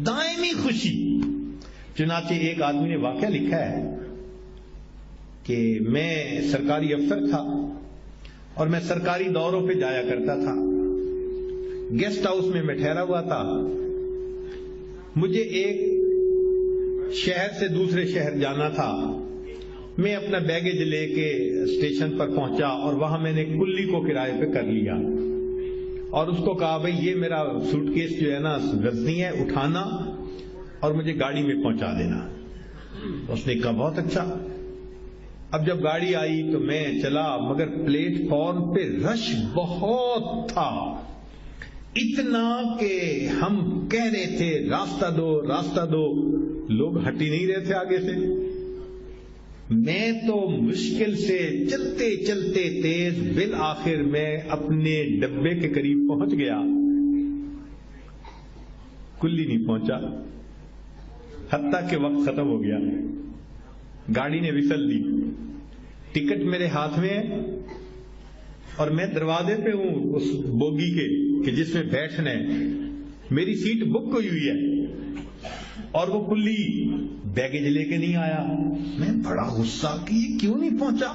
دائمی خوشی. چنانچہ ایک آدمی نے واقعہ لکھا ہے کہ میں سرکاری افسر تھا اور میں سرکاری دوروں پہ جایا کرتا تھا. گیسٹ ہاؤس میں ٹھہرا ہوا تھا. مجھے ایک شہر سے دوسرے شہر جانا تھا. میں اپنا بیگیج لے کے اسٹیشن پر پہنچا اور وہاں میں نے کلی کو کرائے پہ کر لیا اور اس کو کہا بھائی یہ میرا سوٹ کیس جو ہے نا وزنی ہے, اٹھانا اور مجھے گاڑی میں پہنچا دینا. اس نے کہا بہت اچھا. اب جب گاڑی آئی تو میں چلا, مگر پلیٹ فارم پہ رش بہت تھا, اتنا کہ ہم کہہ رہے تھے راستہ دو راستہ دو. لوگ ہٹ ہی نہیں رہے تھے آگے سے. میں تو مشکل سے چلتے چلتے تیز بالآخر میں اپنے ڈبے کے قریب پہنچ گیا. کلی نہیں پہنچا حتیٰ کہ وقت ختم ہو گیا. گاڑی نے وسل دی, ٹکٹ میرے ہاتھ میں ہے اور میں دروازے پہ ہوں اس بوگی کے کہ جس میں بیٹھنا ہے. میری سیٹ بک ہوئی ہے اور وہ کلی بیگیج لے کے نہیں آیا. میں بڑا غصہ کہ یہ کیوں نہیں پہنچا.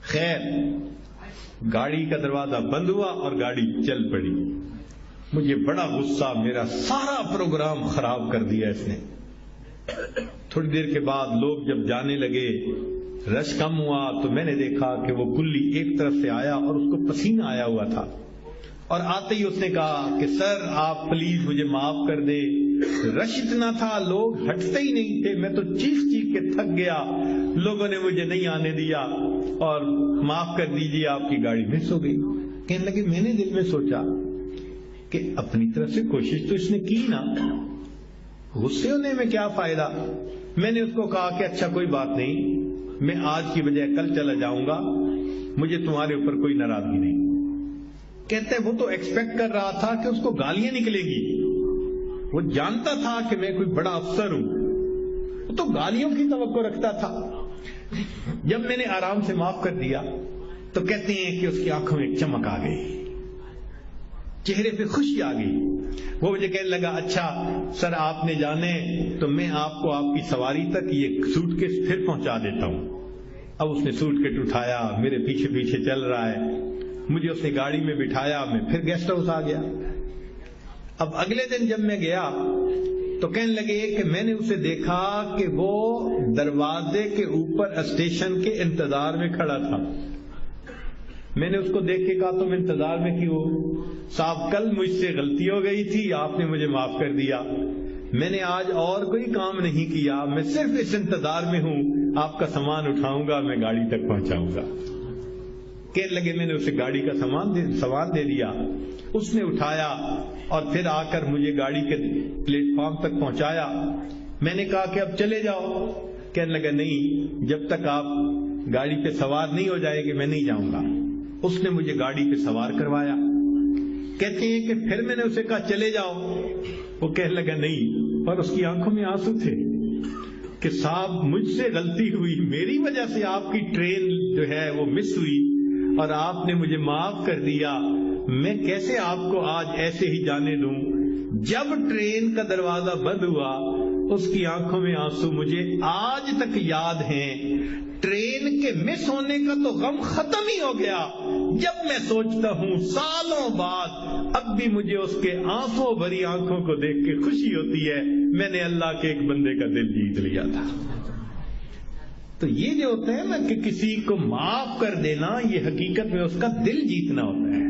خیر گاڑی کا دروازہ بند ہوا اور گاڑی چل پڑی. مجھے بڑا غصہ, میرا سارا پروگرام خراب کر دیا اس نے. تھوڑی دیر کے بعد لوگ جب جانے لگے, رش کم ہوا, تو میں نے دیکھا کہ وہ کلی ایک طرف سے آیا اور اس کو پسینہ آیا ہوا تھا اور آتے ہی اس نے کہا کہ سر آپ پلیز مجھے معاف کر دے. رش اتنا تھا, لوگ ہٹتے ہی نہیں تھے. میں تو چیخ چیخ کے تھک گیا. لوگوں نے مجھے نہیں آنے دیا اور معاف کر دیجیے آپ کی گاڑی مس ہو گئی. کہنے لگے میں نے دل میں سوچا کہ اپنی طرف سے کوشش تو اس نے کی نا, غصے ہونے میں کیا فائدہ. میں نے اس کو کہا کہ اچھا کوئی بات نہیں, میں آج کی بجائے کل چلا جاؤں گا, مجھے تمہارے اوپر کوئی ناراضگی نہیں. کہتے وہ تو ایکسپیکٹ کر رہا تھا کہ اس کو گالیاں نکلے گی. وہ جانتا تھا کہ میں کوئی بڑا افسر ہوں, وہ تو گالیوں کی توقع رکھتا تھا. جب میں نے آرام سے معاف کر دیا تو کہتے ہیں کہ اس کی آنکھوں میں ایک چمک آ گئی, چہرے پہ خوشی آ گئی. وہ مجھے کہنے لگا اچھا سر آپ نے جانے تو میں آپ کو آپ کی سواری تک یہ سوٹ کیس پھر پہنچا دیتا ہوں. اب اس نے سوٹ کیس اٹھایا, میرے پیچھے پیچھے چل رہا ہے. مجھے اس نے گاڑی میں بٹھایا, میں پھر گیسٹ ہاؤس آ گیا. اب اگلے دن جب میں گیا تو کہنے لگے کہ میں نے اسے دیکھا کہ وہ دروازے کے اوپر اسٹیشن کے انتظار میں کھڑا تھا. میں نے اس کو دیکھ کے کہا تم انتظار میں کیوں؟ صاحب کل مجھ سے غلطی ہو گئی تھی, آپ نے مجھے معاف کر دیا. میں نے آج اور کوئی کام نہیں کیا, میں صرف اس انتظار میں ہوں, آپ کا سامان اٹھاؤں گا, میں گاڑی تک پہنچاؤں گا. کہنے لگے میں نے اسے گاڑی کا سامان دے دیا. اس نے اٹھایا اور پھر آ کر مجھے گاڑی کے پلیٹ فارم تک پہنچایا. میں نے کہا کہ اب چلے جاؤ. کہنے لگا نہیں, جب تک آپ گاڑی پہ سوار نہیں ہو جائے گے میں نہیں جاؤں گا. اس نے مجھے گاڑی پہ سوار کروایا. کہتے ہیں کہ پھر میں نے اسے کہا چلے جاؤ. وہ کہنے لگا نہیں, اور اس کی آنکھوں میں آنسو تھے کہ صاحب مجھ سے غلطی ہوئی, میری وجہ سے آپ کی ٹرین جو ہے وہ مس ہوئی اور آپ نے مجھے معاف کر دیا. میں کیسے آپ کو آج ایسے ہی جانے دوں. جب ٹرین کا دروازہ بند ہوا اس کی آنکھوں میں آنسو مجھے آج تک یاد ہیں. ٹرین کے مس ہونے کا تو غم ختم ہی ہو گیا. جب میں سوچتا ہوں سالوں بعد اب بھی مجھے اس کے آنسو بھری آنکھوں کو دیکھ کے خوشی ہوتی ہے, میں نے اللہ کے ایک بندے کا دل جیت لیا تھا. تو یہ جو ہوتا ہے نا کہ کسی کو معاف کر دینا, یہ حقیقت میں اس کا دل جیتنا ہوتا ہے.